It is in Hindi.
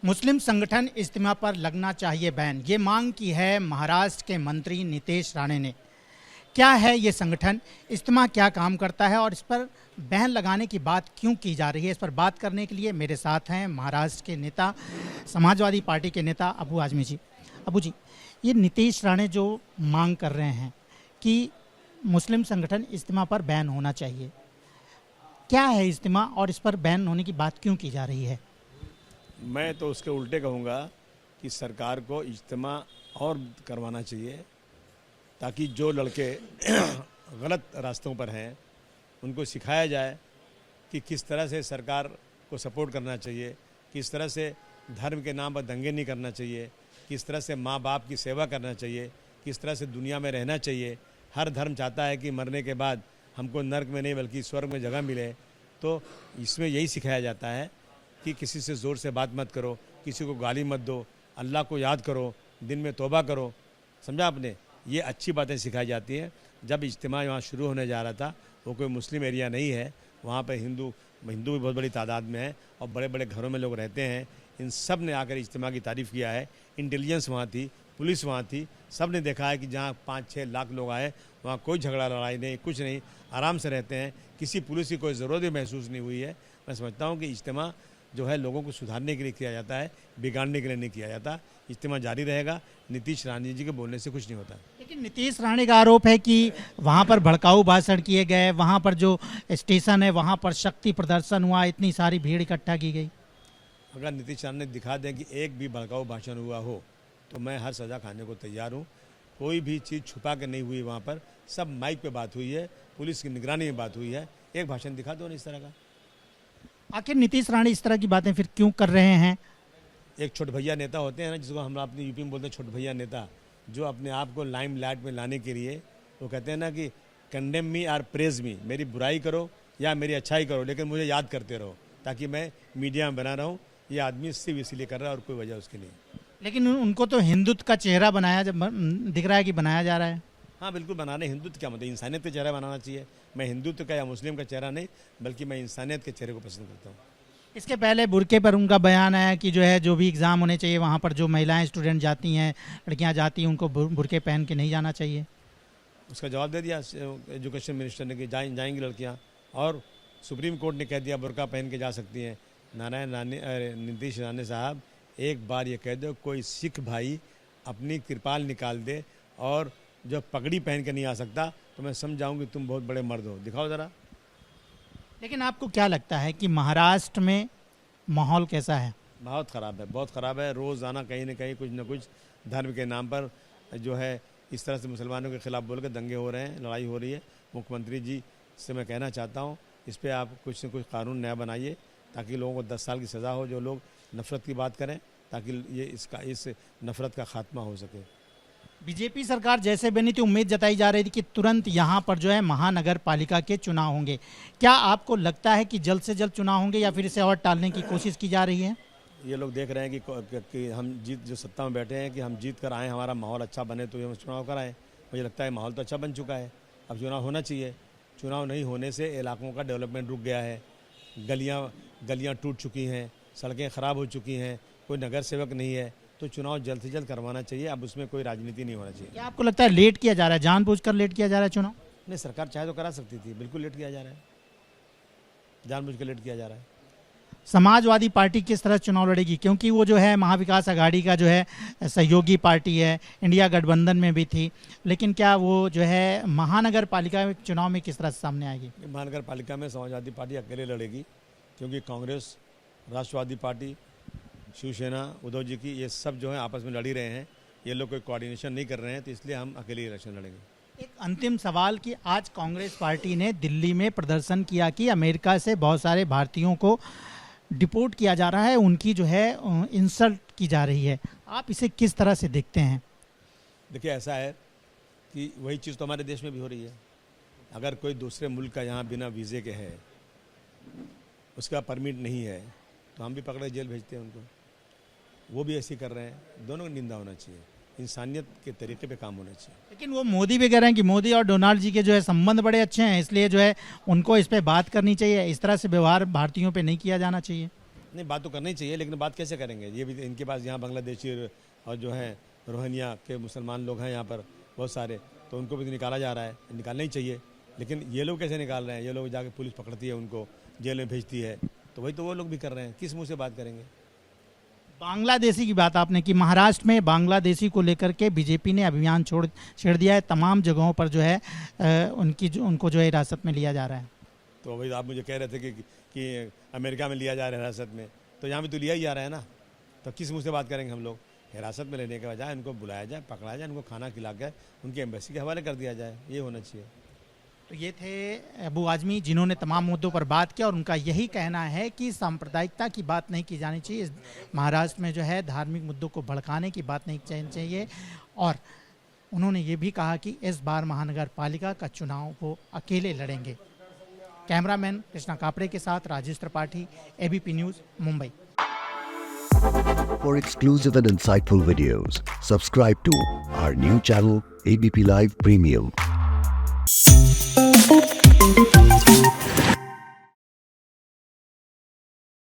मुस्लिम संगठन इज्तिमा पर लगना चाहिए बैन, ये मांग की है महाराष्ट्र के मंत्री नीतेश राणे ने। क्या है ये संगठन, इज्तिमा क्या काम करता है और इस पर बैन लगाने की बात क्यों की जा रही है, इस पर बात करने के लिए मेरे साथ हैं महाराष्ट्र के नेता, समाजवादी पार्टी के नेता अबू आजमी जी। अबू जी, ये नीतेश राणे जो मांग कर रहे हैं कि मुस्लिम संगठन इज्तिमा पर बैन होना चाहिए, क्या है इज्तिमा और इस पर बैन होने की बात क्यों की जा रही है? मैं तो उसके उल्टे कहूँगा कि सरकार को इज्तिमा और करवाना चाहिए ताकि जो लड़के गलत रास्तों पर हैं उनको सिखाया जाए कि किस तरह से सरकार को सपोर्ट करना चाहिए, किस तरह से धर्म के नाम पर दंगे नहीं करना चाहिए, किस तरह से माँ बाप की सेवा करना चाहिए, किस तरह से दुनिया में रहना चाहिए। हर धर्म चाहता है कि मरने के बाद हमको नर्क में नहीं बल्कि स्वर्ग में जगह मिले। तो इसमें यही सिखाया जाता है कि किसी से ज़ोर से बात मत करो, किसी को गाली मत दो, अल्लाह को याद करो, दिन में तौबा करो। समझा आपने? ये अच्छी बातें सिखाई जाती हैं। जब इज्तिमा वहाँ शुरू होने जा रहा था, वो कोई मुस्लिम एरिया नहीं है, वहाँ पर हिंदू भी बहुत बड़ी तादाद में है और बड़े बड़े घरों में लोग रहते हैं। इन सब ने आकर इज्तिमा की तारीफ़ किया है। इंटेलिजेंस वहाँ थी, पुलिस वहाँ थी, सब ने देखा है कि जहाँ 5-6 लाख लोग आए वहाँ कोई झगड़ा लड़ाई नहीं, कुछ नहीं, आराम से रहते हैं। किसी पुलिस की कोई ज़रूरत भी महसूस नहीं हुई है। मैं समझता हूँ कि इज्तिमा जो है लोगों को सुधारने के लिए किया जाता है, बिगाड़ने के लिए नहीं किया जाता। इज्तिमा जारी रहेगा। नीतीश राणे जी के बोलने से कुछ नहीं होता। लेकिन नीतीश राणे का आरोप है कि वहाँ पर भड़काऊ भाषण किए गए, वहाँ पर जो स्टेशन है वहाँ पर शक्ति प्रदर्शन हुआ, इतनी सारी भीड़ इकट्ठा की गई। अगर नीतीश राणे दिखा दें कि एक भी भड़काऊ भाषण हुआ हो तो मैं हर सज़ा खाने को तैयार हूँ। कोई भी चीज़ छुपा के नहीं हुई, वहाँ पर सब माइक पे बात हुई है, पुलिस की निगरानी में बात हुई है। एक भाषण दिखा दो ना इस तरह का। आखिर नीतीश राणे इस तरह की बातें फिर क्यों कर रहे हैं? एक छोट भैया नेता होते हैं ना, जिसको हम अपनी यूपी में बोलते हैं छोट भैया नेता, जो अपने आप को लाइम लाइट में लाने के लिए वो कहते हैं ना कि कंडेम मी और प्रेज मी, मेरी बुराई करो या मेरी अच्छाई करो लेकिन मुझे याद करते रहो ताकि मैं मीडिया में बना रहूँ। ये आदमी सिर्फ इसीलिए कर रहा है और कोई वजह उसके लिए। लेकिन उनको तो हिंदुत्व का चेहरा बनाया दिख रहा है कि बनाया जा रहा है। हाँ बिल्कुल, बनाने हिंदुत्व क्या मतलब, इंसानियत का चेहरा बनाना चाहिए। मैं हिंदुत्व का या मुस्लिम का चेहरा नहीं, बल्कि मैं इंसानियत के चेहरे को पसंद करता हूँ। इसके पहले बुरके पर उनका बयान आया कि जो भी एग्ज़ाम होने चाहिए वहाँ पर जो महिलाएं स्टूडेंट जाती हैं, लड़कियाँ जाती हैं, उनको बुरके पहन के नहीं जाना चाहिए। उसका जवाब दे दिया एजुकेशन मिनिस्टर ने कि जाएंगी लड़कियाँ, और सुप्रीम कोर्ट ने कह दिया बुरका पहन के जा सकती हैं। नीतीश राणे साहब, एक बार ये कह दो कोई सिख भाई अपनी कृपाल निकाल दे और जो पगड़ी पहन के नहीं आ सकता तो मैं समझाऊँ कि तुम बहुत बड़े मर्द हो, दिखाओ ज़रा। लेकिन आपको क्या लगता है कि महाराष्ट्र में माहौल कैसा है? बहुत ख़राब है, बहुत ख़राब है। रोज़ाना कहीं ना कहीं कुछ न कुछ धर्म के नाम पर जो है इस तरह से मुसलमानों के ख़िलाफ़ बोल के दंगे हो रहे हैं, लड़ाई हो रही है। मुख्यमंत्री जी से मैं कहना चाहता हूँ, इस पर आप कुछ न कुछ कानून नया बनाइए ताकि लोगों को 10 साल की सज़ा हो जो लोग नफ़रत की बात करें, ताकि ये इस नफ़रत का खात्मा हो सके। बीजेपी सरकार जैसे बनी थी, उम्मीद जताई जा रही थी कि तुरंत यहाँ पर जो है महानगर पालिका के चुनाव होंगे। क्या आपको लगता है कि जल्द से जल्द चुनाव होंगे या फिर इसे और टालने की कोशिश की जा रही है? ये लोग देख रहे हैं कि हम जो सत्ता में बैठे हैं कि हम जीत कर आएँ, हमारा माहौल अच्छा बने तो हम चुनाव कराएं। मुझे लगता है माहौल तो अच्छा बन चुका है, अब चुनाव होना चाहिए। चुनाव नहीं होने से इलाकों का डेवलपमेंट रुक गया है, गलियाँ टूट चुकी हैं, सड़कें ख़राब हो चुकी हैं, कोई नगर सेवक नहीं है। तो चुनाव जल्द से जल्द करवाना चाहिए। अब उसमें कोई राजनीति नहीं होना चाहिए। क्या आपको लगता है लेट किया जा रहा है, जानबूझकर लेट किया जा रहा है चुनाव? नहीं, सरकार चाहे तो करा सकती थी, बिल्कुल लेट किया जा रहा है, जानबूझकर लेट किया जा रहा है। समाजवादी पार्टी किस तरह चुनाव लड़ेगी, क्योंकि वो जो है महाविकास आघाड़ी का जो है सहयोगी पार्टी है, इंडिया गठबंधन में भी थी, लेकिन क्या वो जो है महानगर पालिका चुनाव में किस तरह से सामने आएगी? महानगर पालिका में समाजवादी पार्टी अकेले लड़ेगी, क्योंकि कांग्रेस, राष्ट्रवादी पार्टी, शिवसेना, उद्धव जी की, ये सब जो है आपस में लड़ ही रहे हैं। ये लोग कोई कोऑर्डिनेशन नहीं कर रहे हैं, तो इसलिए हम अकेले इलेक्शन लड़ेंगे। एक अंतिम सवाल कि आज कांग्रेस पार्टी ने दिल्ली में प्रदर्शन किया कि अमेरिका से बहुत सारे भारतीयों को डिपोर्ट किया जा रहा है, उनकी जो है इंसल्ट की जा रही है। आप इसे किस तरह से देखते हैं? देखिए, ऐसा है कि वही चीज़ तो हमारे देश में भी हो रही है। अगर कोई दूसरे मुल्क का यहाँ बिना वीज़े के है, उसका परमिट नहीं है, तो हम भी पकड़े जेल भेजते हैं उनको। वो भी ऐसे कर रहे हैं। दोनों की निंदा होना चाहिए, इंसानियत के तरीके पे काम होना चाहिए। लेकिन वो मोदी भी कह रहे हैं कि मोदी और डोनाल्ड जी के जो है संबंध बड़े अच्छे हैं, इसलिए जो है उनको इस पे बात करनी चाहिए, इस तरह से व्यवहार भारतीयों पे नहीं किया जाना चाहिए। नहीं, बात तो करनी चाहिए, लेकिन बात कैसे करेंगे? ये भी इनके पास यहाँ बांग्लादेशी और जो है रोहिंग्या के मुसलमान लोग हैं यहाँ पर बहुत सारे, तो उनको भी तो निकाला जा रहा है, निकालना ही चाहिए। लेकिन ये लोग कैसे निकाल रहे हैं? ये लोग जाके पुलिस पकड़ती है, उनको जेल में भेजती है, तो वही तो वो लोग भी कर रहे हैं। किस मुंह से बात करेंगे? बांग्लादेशी की बात आपने की। महाराष्ट्र में बांग्लादेशी को लेकर के बीजेपी ने अभियान छेड़ दिया है। तमाम जगहों पर जो है उनको जो है हिरासत में लिया जा रहा है। तो वही आप मुझे कह रहे थे कि अमेरिका में लिया जा रहा है हिरासत में, तो यहाँ भी तो लिया ही जा रहा है ना। तो किस मुंह से बात करेंगे हम लोग? हिरासत में लेने के बजाय उनको बुलाया जाए, पकड़ा जाए, उनको खाना खिला के उनकी एम्बेसी के हवाले कर दिया जाए, ये होना चाहिए। तो ये थे अबू आजमी, जिन्होंने तमाम मुद्दों पर बात किया और उनका यही कहना है कि सांप्रदायिकता की बात नहीं की जानी चाहिए। महाराष्ट्र में जो है धार्मिक मुद्दों को भड़काने की बात नहीं करनी चाहिए। और उन्होंने ये भी कहा कि इस बार महानगर पालिका का चुनाव वो अकेले लड़ेंगे। कैमरामैन कृष्णा कापड़े के साथ Rajesh Tripathi, ABP news, Mumbai. For exclusive and insightful videos, subscribe to our new channel ABP Live Premium.